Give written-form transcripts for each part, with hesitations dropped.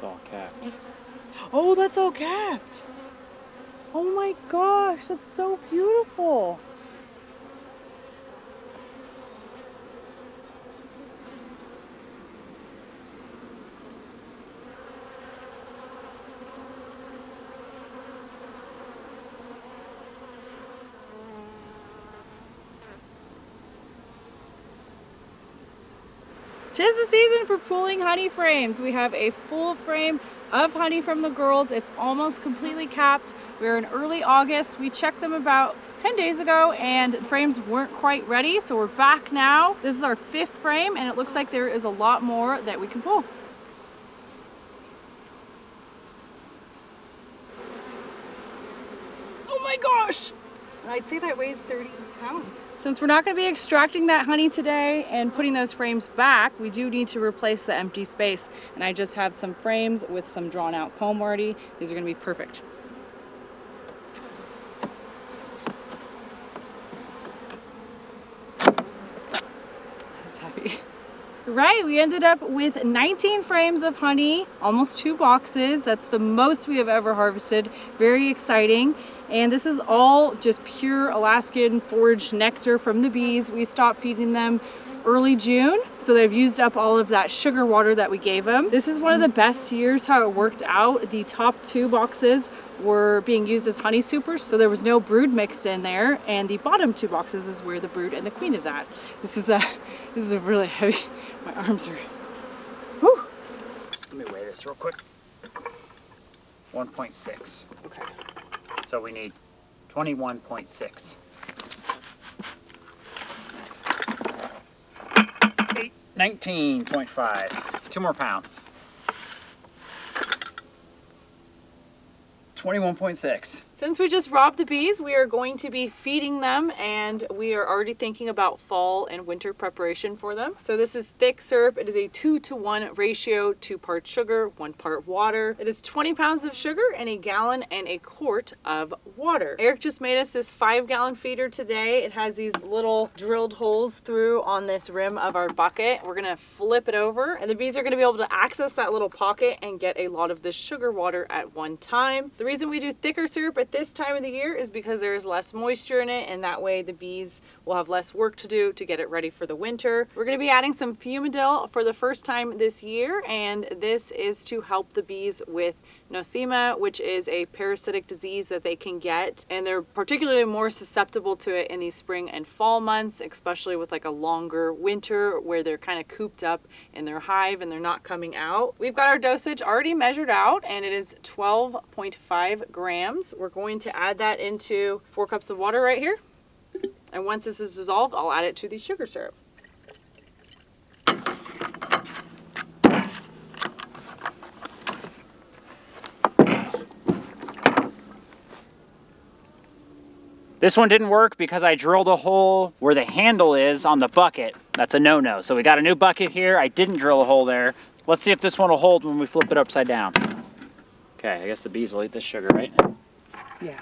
It's all capped. Oh, that's all capped. Oh my gosh, that's so beautiful. Tis the season for pulling honey frames. We have a full frame of honey from the girls. It's almost completely capped. We're in early August. We checked them about 10 days ago and the frames weren't quite ready, so we're back now. This is our 5th frame and it looks like there is a lot more that we can pull. Oh my gosh! I'd say that weighs 30 pounds. Since we're not going to be extracting that honey today and putting those frames back, we do need to replace the empty space. And I just have some frames with some drawn out comb already. These are going to be perfect. That's heavy. Right, we ended up with 19 frames of honey, almost 2 boxes. That's the most we have ever harvested. Very exciting. And this is all just pure Alaskan foraged nectar from the bees. We stopped feeding them early June, so they've used up all of that sugar water that we gave them. This is one of the best years how it worked out. The top 2 boxes were being used as honey supers, so there was no brood mixed in there, and the bottom 2 boxes is where the brood and the queen is at. This is a really heavy. My arms are. Whew. Let me weigh this real quick. 1.6. Okay. So we need 21.6. 19.5. 2 more pounds. 21.6. Since we just robbed the bees, we are going to be feeding them, and we are already thinking about fall and winter preparation for them. So this is thick syrup. It is a 2-to-1 ratio, 2 parts sugar, 1 part water. It is 20 pounds of sugar and a gallon and a quart of water. Eric just made us this 5-gallon feeder today. It has these little drilled holes through on this rim of our bucket. We're gonna flip it over, and the bees are gonna be able to access that little pocket and get a lot of this sugar water at one time. The reason we do thicker syrup at this time of the year is because there's less moisture in it, and that way the bees will have less work to do to get it ready for the winter. We're going to be adding some Fumidil for the first time this year, and this is to help the bees with nosema, which is a parasitic disease that they can get, and they're particularly more susceptible to it in the spring and fall months, especially with like a longer winter where they're kind of cooped up in their hive and they're not coming out. We've got our dosage already measured out, and it is 12.5 grams. We're going to add that into 4 cups of water right here, and once this is dissolved, I'll add it to the sugar syrup. This one didn't work because I drilled a hole where the handle is on the bucket. That's a no-no. So we got a new bucket here. I didn't drill a hole there. Let's see if this one will hold when we flip it upside down. Okay, I guess the bees will eat this sugar, right? Yeah.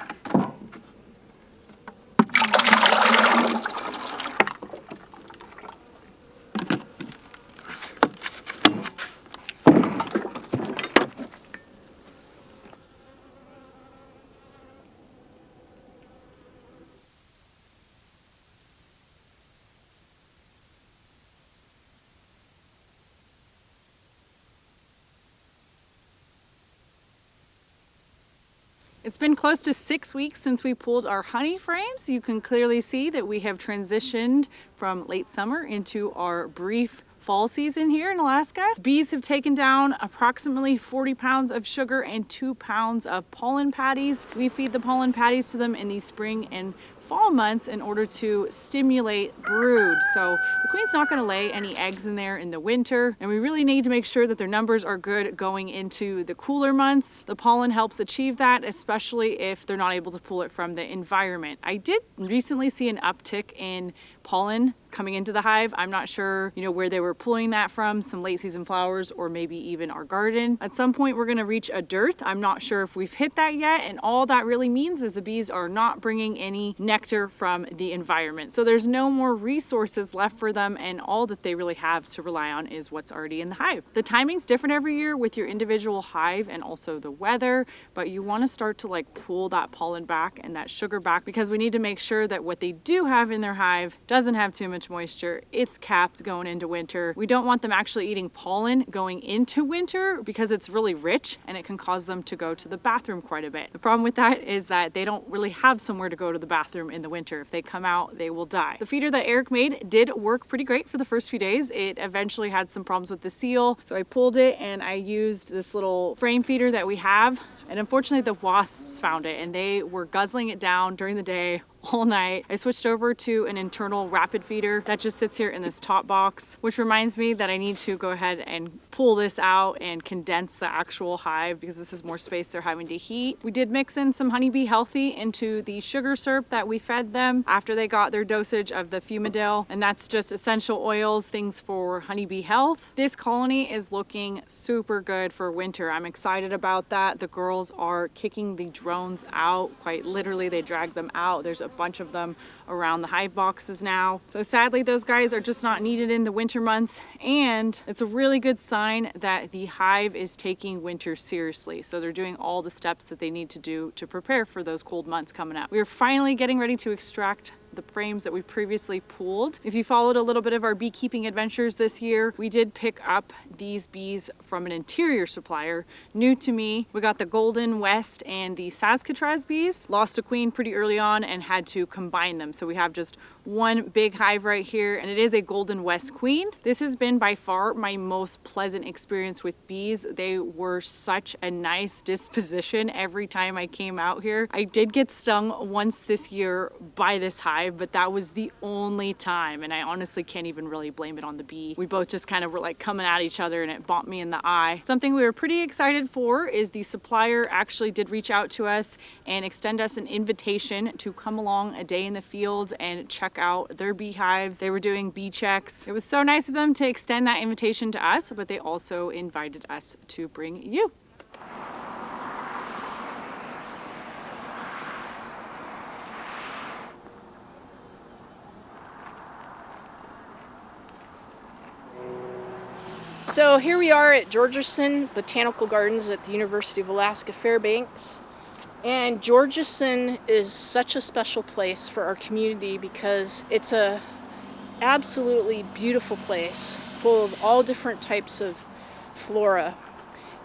It's been close to 6 weeks since we pulled our honey frames. You can clearly see that we have transitioned from late summer into our brief fall season here in Alaska. Bees have taken down approximately 40 pounds of sugar and 2 pounds of pollen patties. We feed the pollen patties to them in the spring and fall months in order to stimulate brood. So the queen's not going to lay any eggs in there in the winter, and we really need to make sure that their numbers are good going into the cooler months. The pollen helps achieve that, especially if they're not able to pull it from the environment. I did recently see an uptick in pollen coming into the hive. I'm not sure, where they were pulling that from, some late season flowers or maybe even our garden. At some point we're going to reach a dearth. I'm not sure if we've hit that yet, and all that really means is the bees are not bringing any nectar from the environment. So there's no more resources left for them, and all that they really have to rely on is what's already in the hive. The timing's different every year with your individual hive and also the weather, but you want to start to like pull that pollen back and that sugar back, because we need to make sure that what they do have in their hive doesn't have too much moisture. It's capped going into winter. We don't want them actually eating pollen going into winter because it's really rich and it can cause them to go to the bathroom quite a bit. The problem with that is that they don't really have somewhere to go to the bathroom in the winter. If they come out, they will die. The feeder that Eric made did work pretty great for the first few days. It eventually had some problems with the seal, so I pulled it and I used this little frame feeder that we have. And unfortunately the wasps found it and they were guzzling it down during the day all night. I switched over to an internal rapid feeder that just sits here in this top box, which reminds me that I need to go ahead and pull this out and condense the actual hive because this is more space they're having to heat. We did mix in some Honeybee Healthy into the sugar syrup that we fed them after they got their dosage of the Fumidil, and that's just essential oils, things for honeybee health. This colony is looking super good for winter. I'm excited about that. The girls are kicking the drones out. Quite literally, they drag them out. There's a bunch of them around the hive boxes now. So sadly, those guys are just not needed in the winter months, and it's a really good sign that the hive is taking winter seriously. So they're doing all the steps that they need to do to prepare for those cold months coming up. We're finally getting ready to extract the frames that we previously pooled. If you followed a little bit of our beekeeping adventures this year, we did pick up these bees from an interior supplier, new to me. We got the Golden West and the Saskatraz bees. Lost a queen pretty early on and had to combine them. So we have just one big hive right here, and it is a Golden West queen. This has been by far my most pleasant experience with bees. They were such a nice disposition every time I came out here. I did get stung once this year by this hive, but that was the only time, and I honestly can't even really blame it on the bee. We both just kind of were like coming at each other and it bonked me in the eye. Something we were pretty excited for is the supplier actually did reach out to us and extend us an invitation to come along a day in the field and check out their beehives. They were doing bee checks. It was so nice of them to extend that invitation to us, but they also invited us to bring you. So here we are at Georgeson Botanical Gardens at the University of Alaska Fairbanks. And Georgeson is such a special place for our community because it's a absolutely beautiful place full of all different types of flora.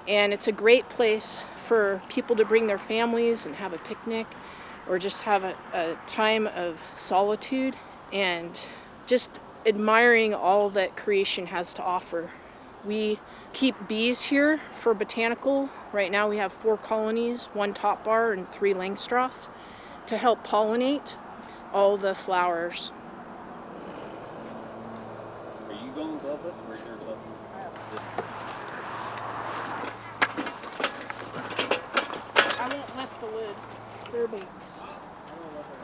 And it's a great place for people to bring their families and have a picnic or just have a time of solitude and just admiring all that creation has to offer. We keep bees here for botanical. Right now we have 4 colonies, 1 top bar and 3 Langstroths to help pollinate all the flowers. Are you going gloveless or are your gloves? I won't lift the lid. Fairbanks.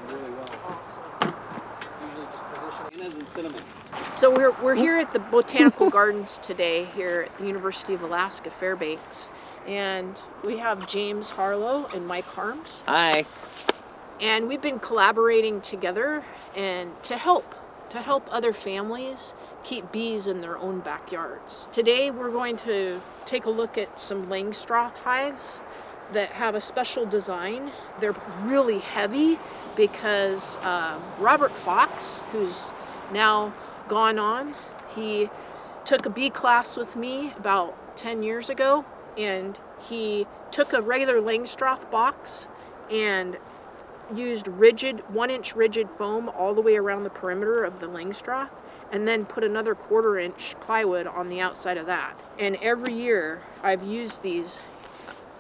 Really well. Awesome. Usually just positioning and cinnamon. So we're here at the Botanical Gardens today here at the University of Alaska Fairbanks, and we have James Harlow and Mike Harms. Hi. And we've been collaborating together and to help other families keep bees in their own backyards. Today we're going to take a look at some Langstroth hives that have a special design. They're really heavy because Robert Fox, who's now gone on, he took a bee class with me about 10 years ago, and he took a regular Langstroth box and used 1-inch rigid foam all the way around the perimeter of the Langstroth, and then put another 1/4-inch plywood on the outside of that. And every year I've used these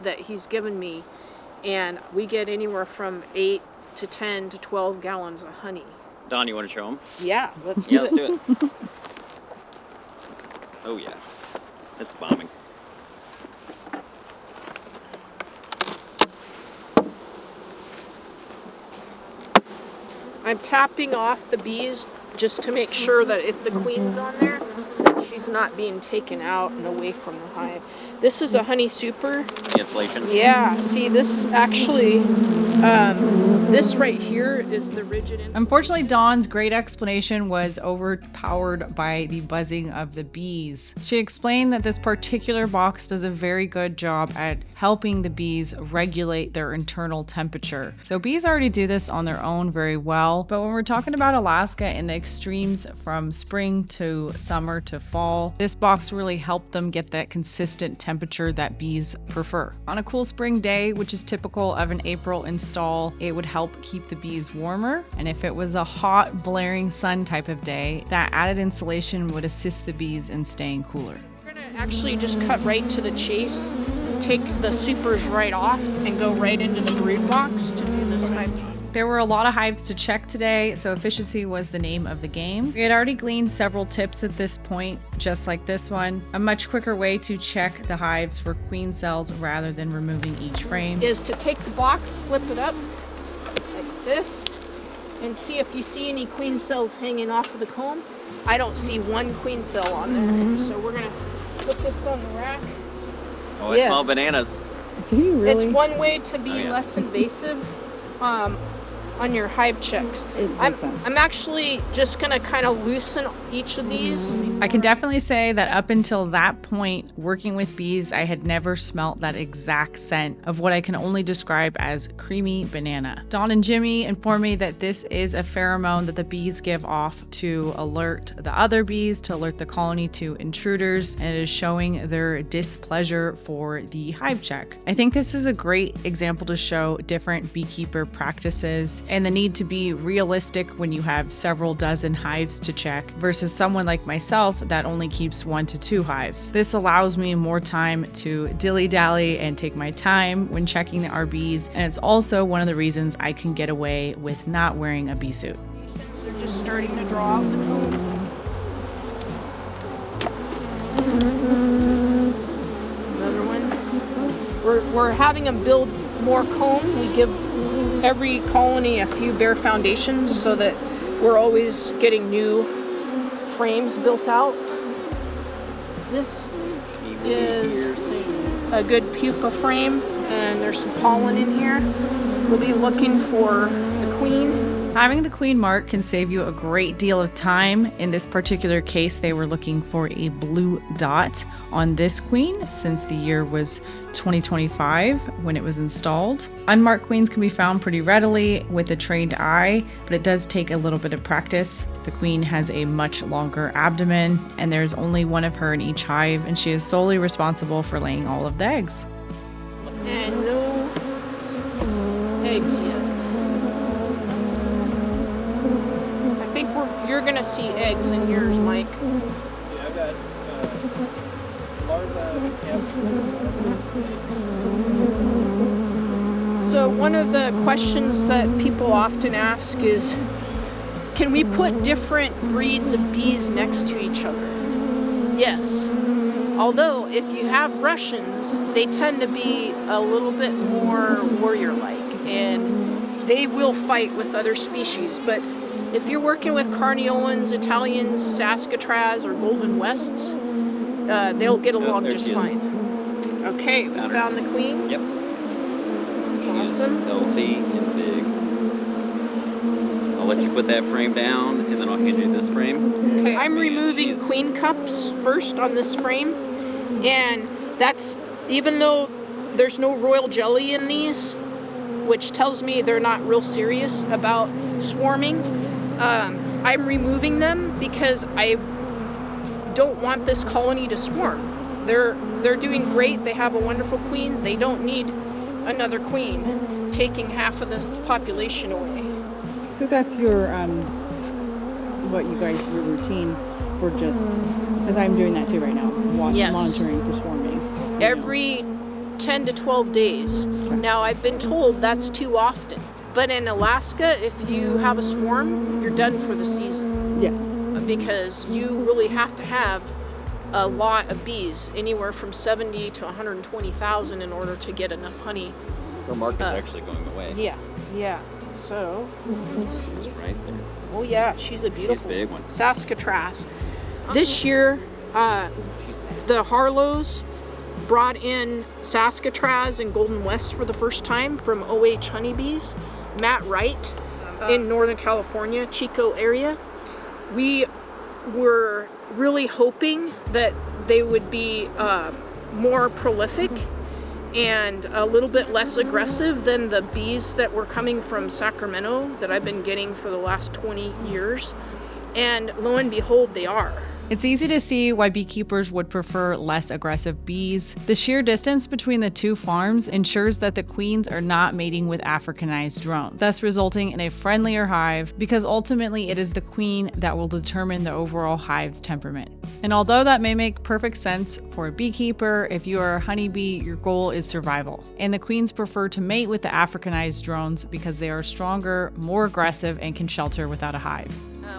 that he's given me, and we get anywhere from 8 to 10 to 12 gallons of honey. Don, you want to show them? Yeah, let's do it. Let's do it. Oh yeah, that's bombing. I'm tapping off the bees just to make sure that if the queen's on there, that she's not being taken out and away from the hive. This is a honey super. The insulation. Yeah, see, this actually, this right here is the rigid insulation. Unfortunately, Dawn's great explanation was overpowered by the buzzing of the bees. She explained that this particular box does a very good job at helping the bees regulate their internal temperature. So bees already do this on their own very well, but when we're talking about Alaska in the extremes from spring to summer to fall, this box really helped them get that consistent temperature that bees prefer. On a cool spring day, which is typical of an April install, it would help keep the bees warmer. And if it was a hot, blaring sun type of day, that added insulation would assist the bees in staying cooler. We're gonna actually just cut right to the chase, take the supers right off, and go right into the brood box to do this hive job. There were a lot of hives to check today, so efficiency was the name of the game. We had already gleaned several tips at this point, just like this one. A much quicker way to check the hives for queen cells rather than removing each frame Is to take the box, flip it up like this, and see if you see any queen cells hanging off of the comb. I don't see one queen cell on there, so we're gonna put this on the rack. Oh, I Yes. smell bananas. Do you really? It's one way to be Oh, yeah. less invasive on your hive checks. It makes sense. I'm actually just gonna kind of loosen each of these. I can definitely say that up until that point, working with bees, I had never smelt that exact scent of what I can only describe as creamy banana. Dawn and Jimmy informed me that this is a pheromone that the bees give off to alert the other bees, to alert the colony to intruders, and it is showing their displeasure for the hive check. I think this is a great example to show different beekeeper practices and the need to be realistic when you have several dozen hives to check versus someone like myself that only keeps 1 to 2 hives. This allows me more time to dilly-dally and take my time when checking the RBs, and it's also one of the reasons I can get away with not wearing a bee suit. They're just starting to draw out the comb. Another one. We're having them build more comb. We give every colony a few bare foundations so that we're always getting new frames built out. This is a good pupa frame, and there's some pollen in here. We'll be looking for the queen. Having the queen mark can save you a great deal of time. In this particular case, they were looking for a blue dot on this queen since the year was 2025 when it was installed. Unmarked queens can be found pretty readily with a trained eye, but it does take a little bit of practice. The queen has a much longer abdomen, and there's only one of her in each hive, and she is solely responsible for laying all of the eggs. And no eggs yet. I think you're gonna see eggs in yours, Mike. Yeah, I've got larva So one of the questions that people often ask is, can we put different breeds of bees next to each other? Yes. Although if you have Russians, they tend to be a little bit more warrior-like, and they will fight with other species. But if you're working with Carniolans, Italians, Saskatraz, or Golden Wests, they'll get along there just she is. fine. Okay, we Found her. found the queen. Yep. Awesome. She's healthy and big. I'll let you put that frame down, and then I'll hand you this frame. Okay, I'm Man, removing she's- queen cups first on this frame, and that's, even though there's no royal jelly in these, which tells me they're not real serious about swarming, I'm removing them because I don't want this colony to swarm. They're doing great. They have a wonderful queen. They don't need another queen taking half of the population away. So that's your, what you guys, your routine for just, because I'm doing that too right now, Yes. monitoring for swarming. Every 10 to 12 days. Now, I've been told that's too often. But in Alaska, if you have a swarm, you're done for the season. Yes. Because you really have to have a lot of bees, anywhere from 70 to 120,000 in order to get enough honey. Her mark is actually going away. Yeah, yeah. So, She's right there. Oh yeah, she's a beautiful big one. Saskatraz. This year, the Harlows brought in Saskatraz and Golden West for the first time from OH Honeybees. Matt Wright in Northern California, Chico area. We were really hoping that they would be more prolific and a little bit less aggressive than the bees that were coming from Sacramento that I've been getting for the last 20 years. And lo and behold, they are. It's easy to see why beekeepers would prefer less aggressive bees. The sheer distance between the two farms ensures that the queens are not mating with Africanized drones, thus resulting in a friendlier hive, because ultimately it is the queen that will determine the overall hive's temperament. And although that may make perfect sense for a beekeeper, if you are a honeybee, your goal is survival. And the queens prefer to mate with the Africanized drones because they are stronger, more aggressive, and can shelter without a hive.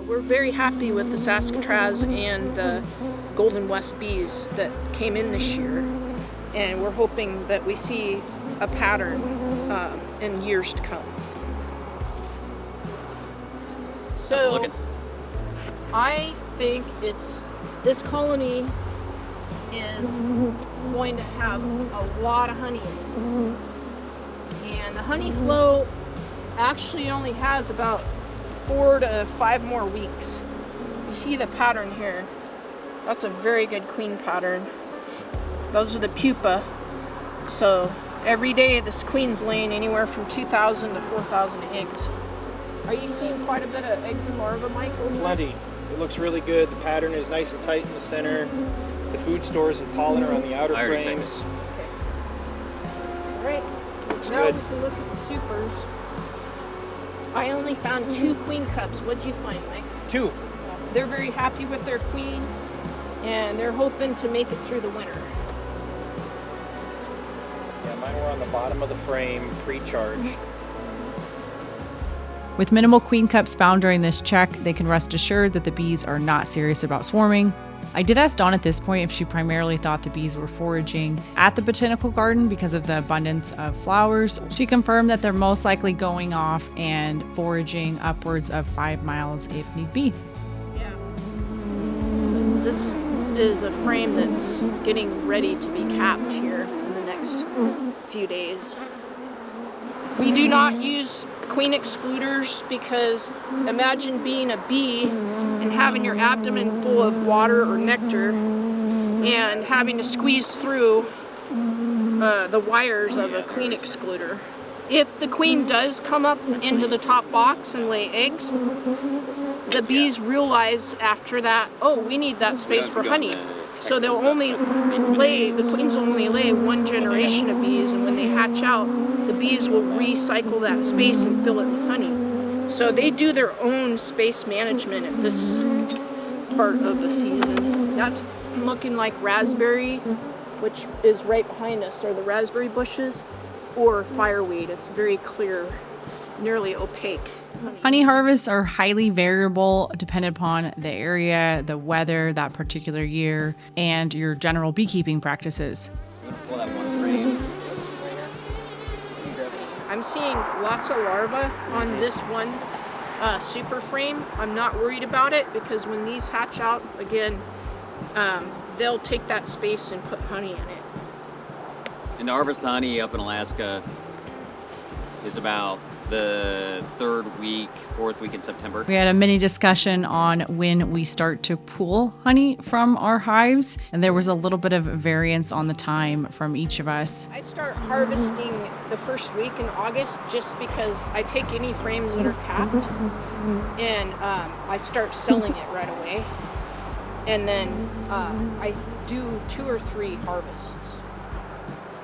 We're very happy with the Saskatraz and the Golden West bees that came in this year, and we're hoping that we see a pattern in years to come. So I think this colony is going to have a lot of honey in it. And the honey flow actually only has about 4 to 5 more weeks. You see the pattern here. That's a very good queen pattern. Those are the pupa. So every day this queen's laying anywhere from 2,000 to 4,000 eggs. Are you seeing quite a bit of eggs and larvae, Michael? Plenty. It looks really good. The pattern is nice and tight in the center. The food stores and pollen are on the outer frames. All right. Looks now good. we can look at the supers. I only found 2 queen cups. What'd you find, Mike? 2. They're very happy with their queen, and they're hoping to make it through the winter. Yeah, mine were on the bottom of the frame, pre-charged. With minimal queen cups found during this check, they can rest assured that the bees are not serious about swarming. I did ask Dawn at this point if she primarily thought the bees were foraging at the botanical garden because of the abundance of flowers. She confirmed that they're most likely going off and foraging upwards of 5 miles if need be. Yeah. This is a frame that's getting ready to be capped here in the next few days. We do not use queen excluders because imagine being a bee and having your abdomen full of water or nectar and having to squeeze through the wires of a queen excluder. If the queen does come up into the top box and lay eggs, the bees realize after that, oh, we need that space for honey. So they'll only the queens will only lay 1 generation of bees, and when they hatch out, the bees will recycle that space and fill it with honey. So they do their own space management at this part of the season. That's looking like raspberry, which is right behind us, are the raspberry bushes, or fireweed. It's very clear, nearly opaque. Honey harvests are highly variable dependent upon the area, the weather that particular year, and your general beekeeping practices. Pull that one frame. I'm seeing lots of larvae on this one super frame. I'm not worried about it because when these hatch out, again, they'll take that space and put honey in it. And to harvest the honey up in Alaska is about the 3rd week, 4th week in September. We had a mini discussion on when we start to pull honey from our hives, and there was a little bit of variance on the time from each of us. I start harvesting the first week in August just because I take any frames that are capped and I start selling it right away. And then I do 2 or 3 harvests.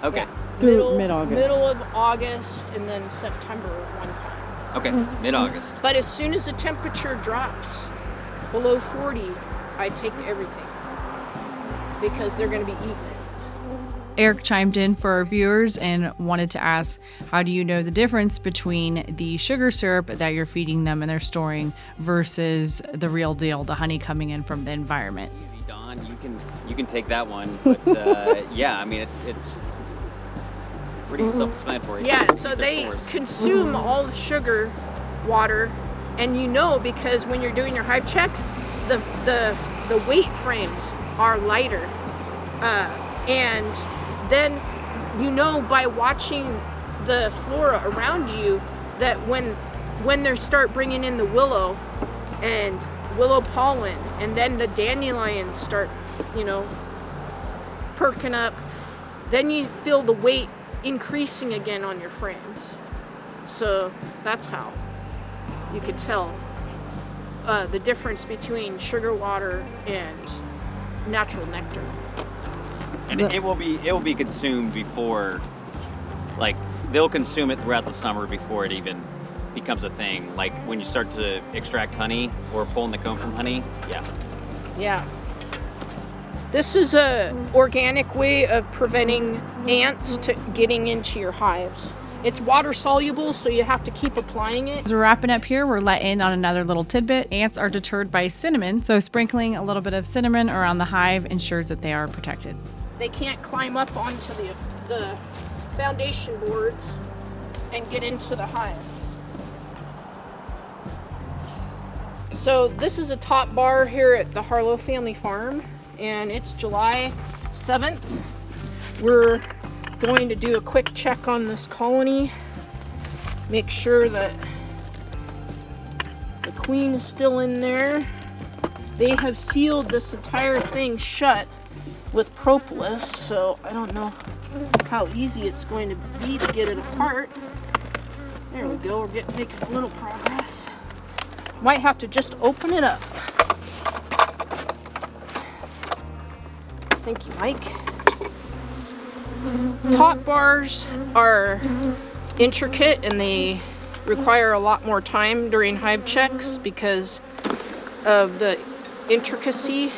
Okay. Yeah. Through mid-August. Middle of August and then September one time. Okay, mid-August. But as soon as the temperature drops below 40, I take everything because they're going to be eaten. Eric chimed in for our viewers and wanted to ask, how do you know the difference between the sugar syrup that you're feeding them and they're storing versus the real deal, the honey coming in from the environment? Easy, Don. You can take that one. But yeah, I mean it's pretty self-explanatory. Yeah, so they consume all the sugar water And you know, because when you're doing your hive checks, the weight frames are lighter. And then you know by watching the flora around you that when they start bringing in the willow and willow pollen, and then the dandelions start, perking up, then you feel the weight increasing again on your frames. So that's how you could tell the difference between sugar water and natural nectar. And it will be consumed before, like, they'll consume it throughout the summer before it even becomes a thing. Like when you start to extract honey or pulling the comb from honey, yeah. Yeah. This is a organic way of preventing ants to getting into your hives. It's water soluble, so you have to keep applying it. As we're wrapping up here, we're let in on another little tidbit. Ants are deterred by cinnamon, so sprinkling a little bit of cinnamon around the hive ensures that they are protected. They can't climb up onto the foundation boards and get into the hive. So this is a top bar here at the Harlow Family Farm, and it's July 7th. We're going to do a quick check on this colony, make sure that the queen is still in there. They have sealed this entire thing shut with propolis, so I don't know how easy it's going to be to get it apart. There we go, we're making a little progress. Might have to just open it up. Thank you, Mike. Top bars are intricate and they require a lot more time during hive checks because of the intricacy.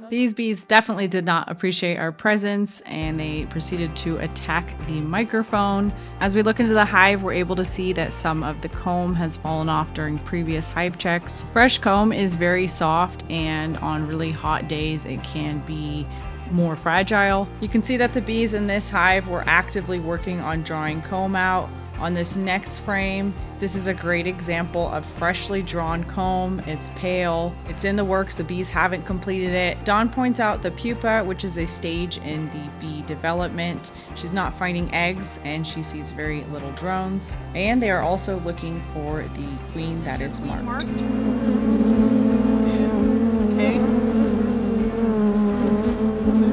These bees definitely did not appreciate our presence, and they proceeded to attack the microphone. As we look into the hive, we're able to see that some of the comb has fallen off during previous hive checks. Fresh comb is very soft, and on really hot days it can be more fragile. You can see that the bees in this hive were actively working on drawing comb out. On this next frame, this is a great example of freshly drawn comb. It's pale, it's in the works, the bees haven't completed it. Dawn points out the pupa, which is a stage in the bee development. She's not finding eggs and she sees very little drones. And they are also looking for the queen that is marked. Okay.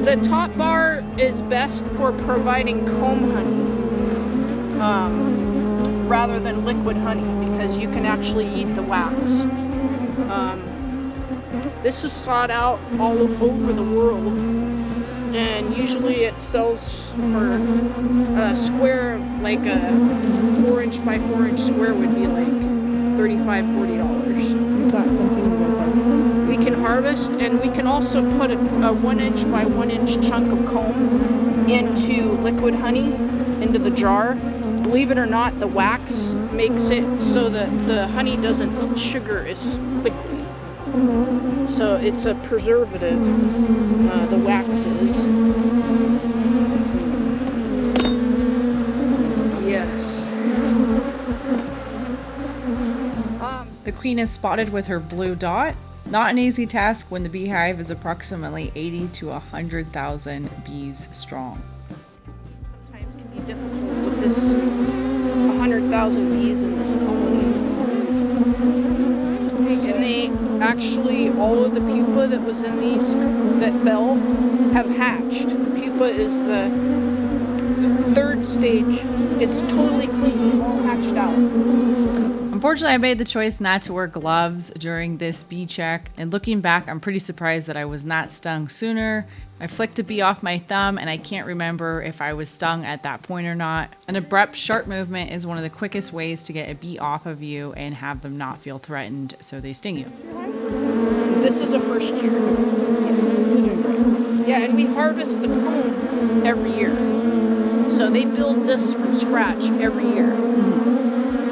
The top bar is best for providing comb honey. Rather than liquid honey, because you can actually eat the wax. This is sought out all over the world, and usually it sells for a square, like a 4-inch by 4-inch square would be like $35-$40. Is that something you guys harvest then? We can harvest, and we can also put a 1-inch by 1-inch chunk of comb into liquid honey, into the jar. Believe it or not, the wax makes it so that the honey doesn't sugar as quickly. So it's a preservative, the wax is. Yes. The queen is spotted with her blue dot. Not an easy task when the beehive is approximately 80 to 100,000 bees strong. Sometimes can be difficult with this 100,000 bees in this colony. And they actually, all of the pupa that was in these that fell have hatched. The pupa is the third stage. It's totally clean, all hatched out. Unfortunately, I made the choice not to wear gloves during this bee check, and looking back, I'm pretty surprised that I was not stung sooner. I flicked a bee off my thumb, and I can't remember if I was stung at that point or not. An abrupt, sharp movement is one of the quickest ways to get a bee off of you and have them not feel threatened so they sting you. This is a first year. Yeah, and we harvest the comb every year. So they build this from scratch every year.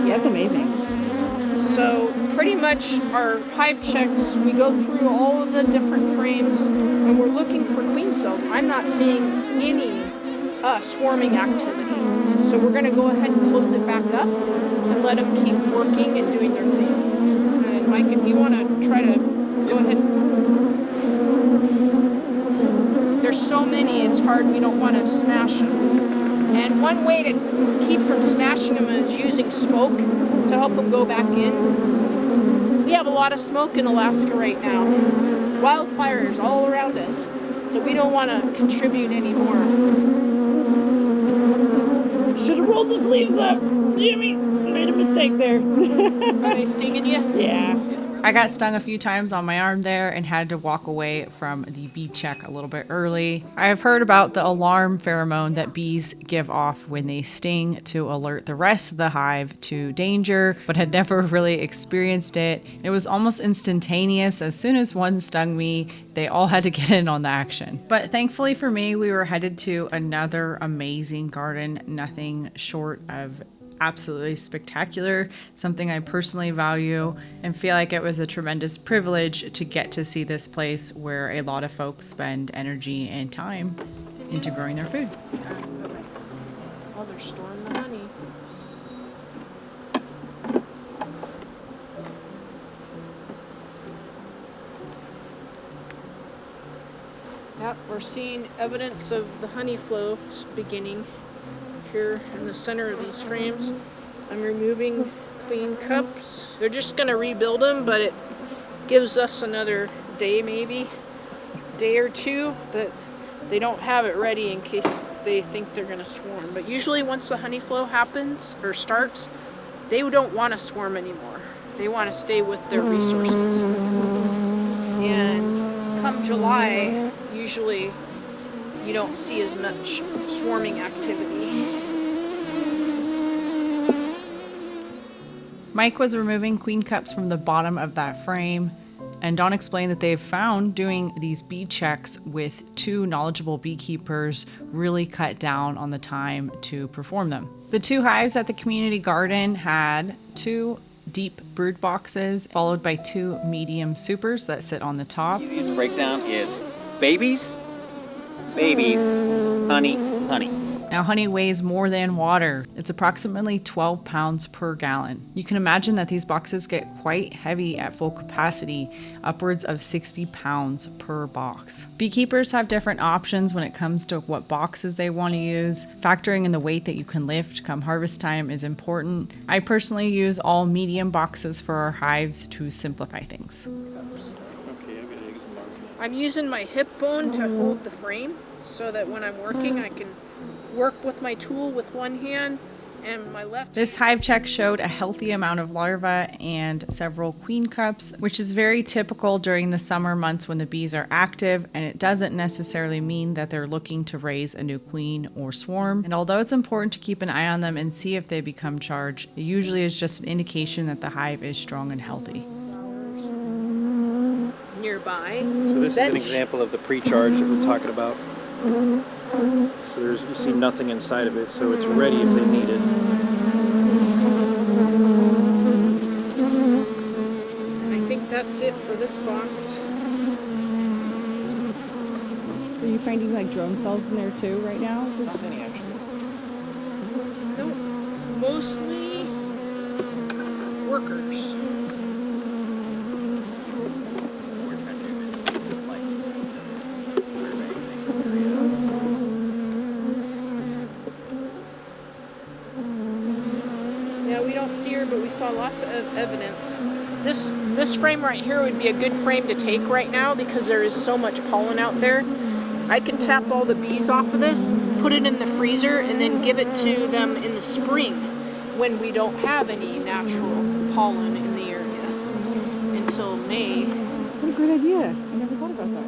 Yeah, it's amazing. So pretty much our hive checks, we go through all of the different frames and we're looking for queen cells. I'm not seeing any swarming activity. So So we're gonna go ahead and close it back up and let them keep working and doing their thing. And Mike, if you wanna try to go ahead. There's so many, it's hard, we don't wanna smash them. And one way to keep from smashing them is using smoke to help them go back in. We have a lot of smoke in Alaska right now. Wildfires all around us. So we don't want to contribute anymore. Should have rolled the sleeves up. Jimmy, made a mistake there. Are they stinging you? Yeah. I got stung a few times on my arm there and had to walk away from the bee check a little bit early. I have heard about the alarm pheromone that bees give off when they sting to alert the rest of the hive to danger, but had never really experienced it. It was almost instantaneous. As soon as one stung me, they all had to get in on the action. But thankfully for me, we were headed to another amazing garden, nothing short of absolutely spectacular, something I personally value and feel like it was a tremendous privilege to get to see this place where a lot of folks spend energy and time into growing their food. Oh, they're storing the honey. Yep, we're seeing evidence of the honey flow beginning here in the center of these frames. I'm removing queen cups. They're just gonna rebuild them, but it gives us another day, maybe day or two, that they don't have it ready in case they think they're gonna swarm. But usually once the honey flow happens or starts, they don't want to swarm anymore. They want to stay with their resources. And come July, usually you don't see as much swarming activity. Mike was removing queen cups from the bottom of that frame, and Dawn explained that they've found doing these bee checks with two knowledgeable beekeepers really cut down on the time to perform them. The two hives at the community garden had 2 deep brood boxes, followed by 2 medium supers that sit on the top. Easiest breakdown is babies, honey, honey. Now, honey weighs more than water. It's approximately 12 pounds per gallon. You can imagine that these boxes get quite heavy at full capacity, upwards of 60 pounds per box. Beekeepers have different options when it comes to what boxes they want to use. Factoring in the weight that you can lift come harvest time is important. I personally use all medium boxes for our hives to simplify things. I'm using my hip bone to hold the frame so that when I'm working I can work with my tool with one hand and my left. This hive check showed a healthy amount of larvae and several queen cups, which is very typical during the summer months when the bees are active, and it doesn't necessarily mean that they're looking to raise a new queen or swarm. And although it's important to keep an eye on them and see if they become charged, it usually is just an indication that the hive is strong and healthy. Nearby. So this is an example of the pre-charge that we're talking about. So you see nothing inside of it, so it's ready if they need it. I think that's it for this box. Are you finding like drone cells in there too right now? Not many actually. Nope. Mostly workers. But we saw lots of evidence. This frame right here would be a good frame to take right now because there is so much pollen out there. I can tap all the bees off of this, put it in the freezer, and then give it to them in the spring when we don't have any natural pollen in the area until May. What a great idea. I never thought about that.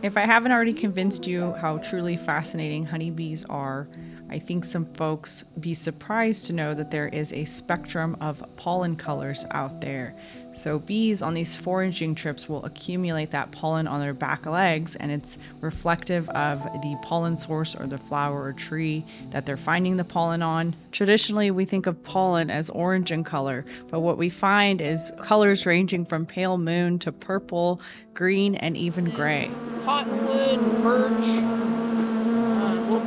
If I haven't already convinced you how truly fascinating honeybees are, I think some folks be surprised to know that there is a spectrum of pollen colors out there. So bees on these foraging trips will accumulate that pollen on their back legs, and it's reflective of the pollen source or the flower or tree that they're finding the pollen on. Traditionally, we think of pollen as orange in color, but what we find is colors ranging from pale moon to purple, green, and even gray. Cottonwood, birch.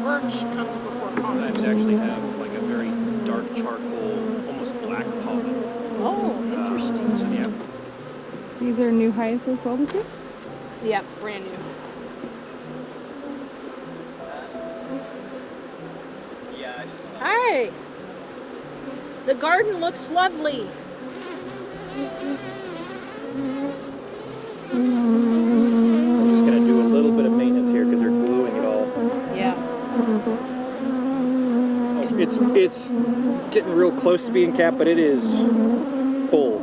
Birch comes before Hives actually have like a very dark charcoal, almost black pollen. Oh, interesting. So yeah, These are new hives as well this year? Yep, brand new. yeah. Hi. The garden looks lovely. I'm just gonna do a little bit of maintenance here because they're gluing it all. Yeah. Oh, it's getting real close to being capped, but it is full.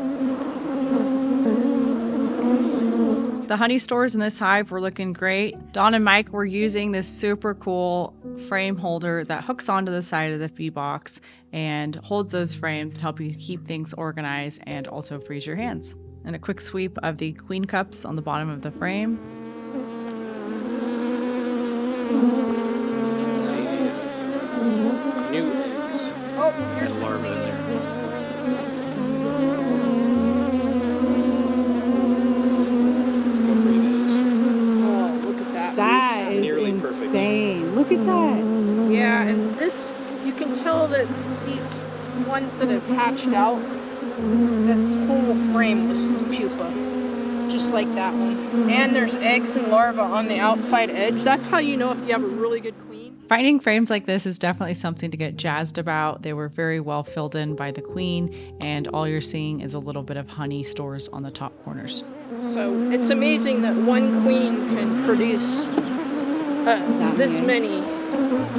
The honey stores in this hive were looking great. Dawn and Mike were using this super cool frame holder that hooks onto the side of the bee box and holds those frames to help you keep things organized and also freeze your hands. And a quick sweep of the queen cups on the bottom of the frame. See, new eggs and larvae in there. Oh, look at that. That is nearly perfect. insane. Look at that. Yeah, and this, you can tell that these ones that have hatched out, this whole frame was pupa, just like that one. And there's eggs and larvae on the outside edge. That's how you know if you have a really good queen. Finding frames like this is definitely something to get jazzed about. They were very well filled in by the queen, and all you're seeing is a little bit of honey stores on the top corners. So it's amazing that one queen can produce this many.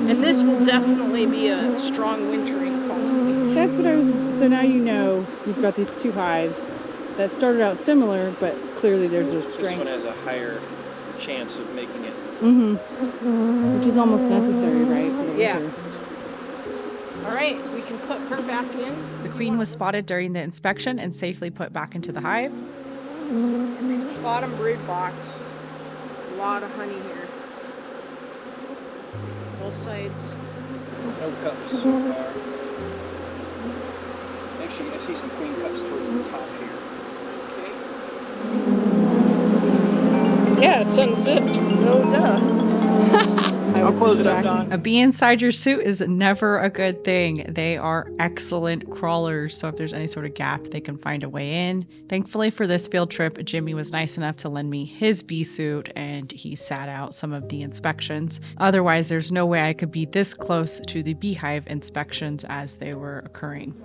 And this will definitely be a strong wintering colony. That's what I was. So now you know you've got these two hives that started out similar, but clearly there's a This one strength. has a higher chance of making it. Which is almost necessary, right? For the Yeah. winter. All right, we can put her back in. The queen was spotted during the inspection and safely put back into the hive. Bottom brood box. A lot of honey here. Both sides. No cups so far. Actually, I see some queen cups towards the top here. Yeah, it's unzipped. No duh. I'll close it up, Don. A bee inside your suit is never a good thing. They are excellent crawlers, so if there's any sort of gap, they can find a way in. Thankfully for this field trip, Jimmy was nice enough to lend me his bee suit, and he sat out some of the inspections. Otherwise, there's no way I could be this close to the beehive inspections as they were occurring.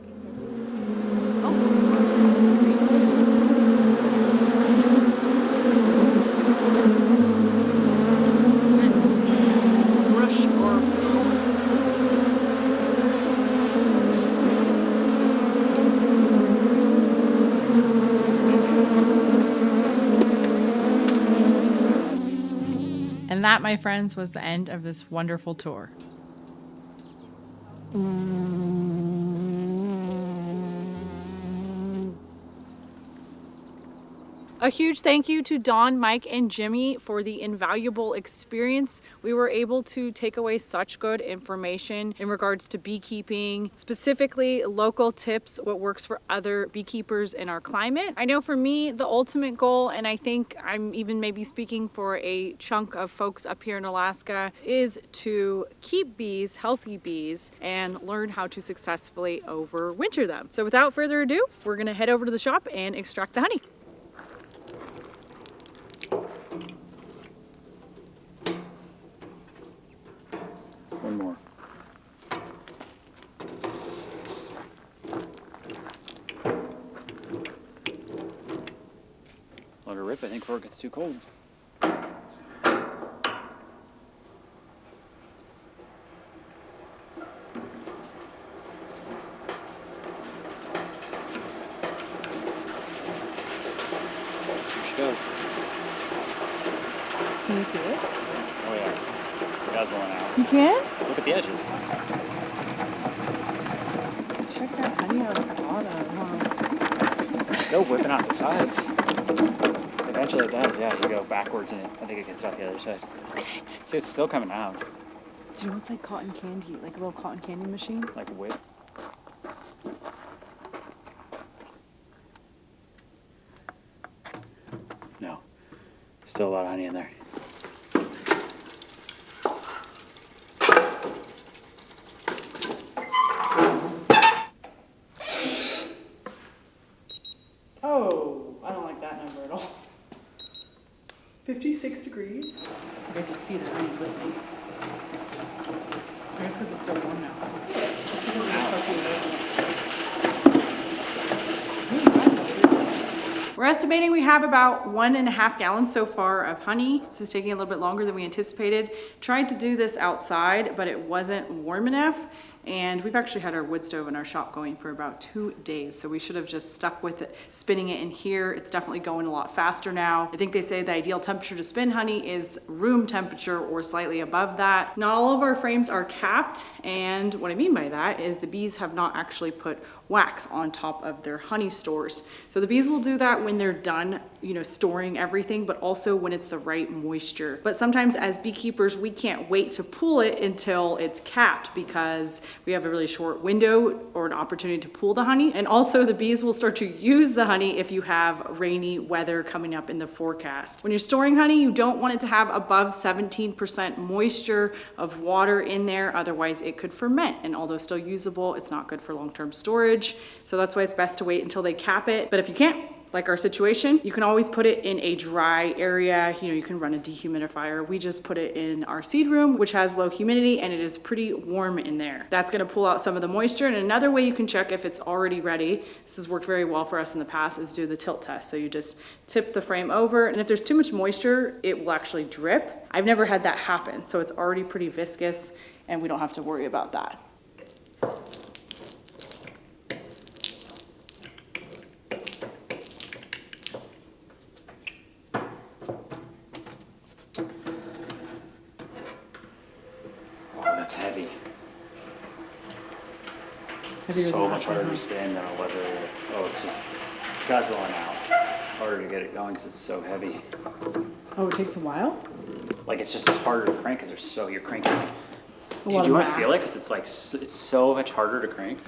Rush or And that, my friends, was the end of this wonderful tour. A huge thank you to Dawn, Mike, and Jimmy for the invaluable experience. We were able to take away such good information in regards to beekeeping, specifically local tips, what works for other beekeepers in our climate. I know for me, the ultimate goal, and I think I'm even maybe speaking for a chunk of folks up here in Alaska, is to keep bees, healthy bees, and learn how to successfully overwinter them. So without further ado, we're gonna head over to the shop and extract the honey. One more. Let her rip, I think, before it gets too cold. Here she goes. Can you see it? Oh yeah, it's guzzling out. You can? Look at the edges. Check that honey out at the bottom, huh? It's still whipping out the sides. Eventually it does, yeah. You go backwards and I think it gets out the other side. Look at it. See, it's still coming out. Do you know it's like cotton candy, like a little cotton candy machine? Like whip. No. Still a lot of honey in there. Oh, I don't like that number at all. 56 degrees. You guys just see the honey glistening. I guess because it's so warm now. It's because of the perfume. We're estimating we have about 1.5 gallons so far of honey. This is taking a little bit longer than we anticipated. Tried to do this outside, but it wasn't warm enough. And we've actually had our wood stove in our shop going for about 2 days. So we should have just stuck with it, spinning it in here. It's definitely going a lot faster now. I think they say the ideal temperature to spin honey is room temperature or slightly above that. Not all of our frames are capped. And what I mean by that is the bees have not actually put wax on top of their honey stores. So the bees will do that when they're done, storing everything, but also when it's the right moisture. But sometimes as beekeepers, we can't wait to pull it until it's capped because we have a really short window or an opportunity to pull the honey. And also the bees will start to use the honey if you have rainy weather coming up in the forecast. When you're storing honey, you don't want it to have above 17% moisture of water in there. Otherwise it could ferment, and although still usable, it's not good for long-term storage. So that's why it's best to wait until they cap it. But if you can't, like our situation, you can always put it in a dry area. You can run a dehumidifier. We just put it in our seed room, which has low humidity, and it is pretty warm in there. That's gonna pull out some of the moisture. And another way you can check if it's already ready, this has worked very well for us in the past, is do the tilt test. So you just tip the frame over, and if there's too much moisture, it will actually drip. I've never had that happen, so it's already pretty viscous, and we don't have to worry about that. That's heavy. So much harder to spin than it was earlier. Oh, it's just guzzling out. Harder to get it going because it's so heavy. Oh, it takes a while? Like it's just harder to crank because you're cranking. Do you lot of want to feel it? mass. Because it's like it's so much harder to crank.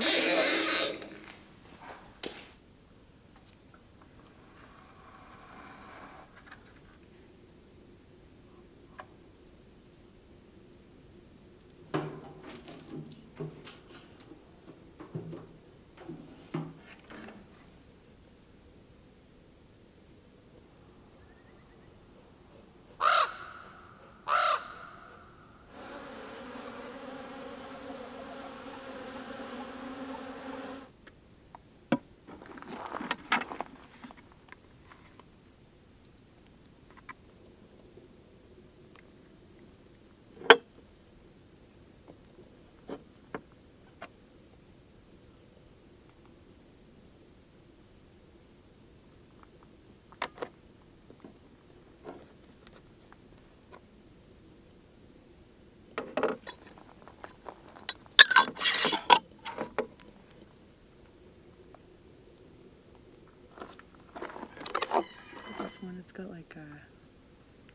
One, it's got like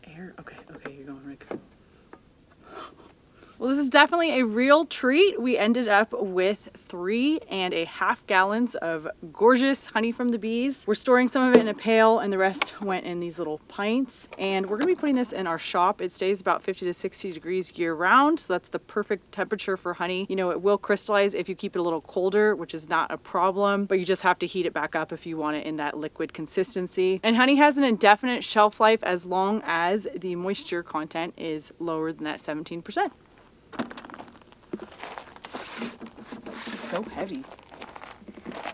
air. Okay, you're going right. Well, this is definitely a real treat. We ended up with 3.5 gallons of gorgeous honey from the bees. We're storing some of it in a pail and the rest went in these little pints. And we're gonna be putting this in our shop. It stays about 50 to 60 degrees year round. So that's the perfect temperature for honey. It will crystallize if you keep it a little colder, which is not a problem, but you just have to heat it back up if you want it in that liquid consistency. And honey has an indefinite shelf life as long as the moisture content is lower than that 17%. It's so heavy.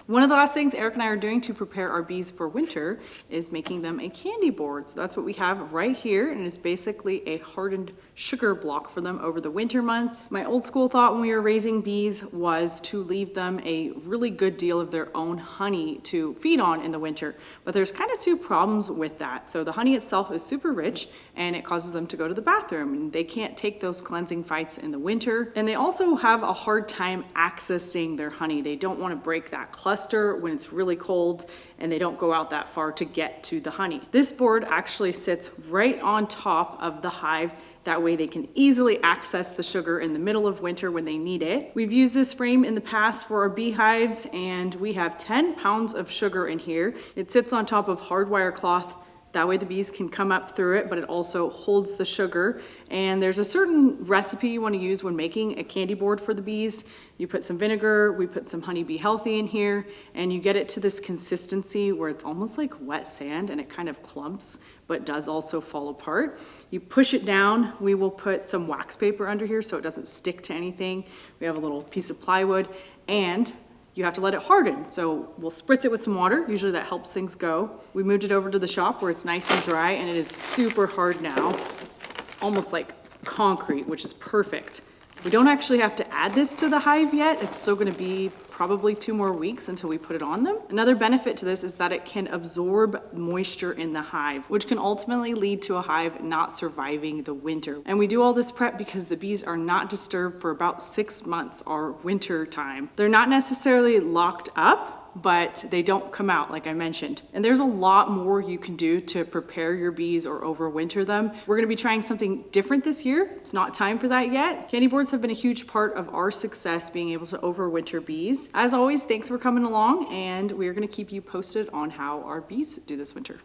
One of the last things Eric and I are doing to prepare our bees for winter is making them a candy board. So that's what we have right here, and it is basically a hardened sugar block for them over the winter months. My old school thought when we were raising bees was to leave them a really good deal of their own honey to feed on in the winter. But there's kind of two problems with that. So the honey itself is super rich and it causes them to go to the bathroom, and they can't take those cleansing fights in the winter. And they also have a hard time accessing their honey. They don't want to break that cluster when it's really cold, and they don't go out that far to get to the honey. This board actually sits right on top of the hive. That way they can easily access the sugar in the middle of winter when they need it. We've used this frame in the past for our beehives, and we have 10 pounds of sugar in here. It sits on top of hardwire cloth That way the bees can come up through it, but it also holds the sugar. And there's a certain recipe you want to use when making a candy board for the bees. You put some vinegar, we put some Honeybee Healthy in here, and you get it to this consistency where it's almost like wet sand and it kind of clumps, but does also fall apart. You push it down, we will put some wax paper under here so it doesn't stick to anything. We have a little piece of plywood, and you have to let it harden. So we'll spritz it with some water. Usually that helps things go. We moved it over to the shop where it's nice and dry, and it is super hard now. It's almost like concrete, which is perfect. We don't actually have to add this to the hive yet. It's still gonna be probably 2 more weeks until we put it on them. Another benefit to this is that it can absorb moisture in the hive, which can ultimately lead to a hive not surviving the winter. And we do all this prep because the bees are not disturbed for about 6 months, our winter time. They're not necessarily locked up, but they don't come out, like I mentioned. And there's a lot more you can do to prepare your bees or overwinter them. We're gonna be trying something different this year. It's not time for that yet. Candy boards have been a huge part of our success being able to overwinter bees. As always, thanks for coming along, and we're gonna keep you posted on how our bees do this winter.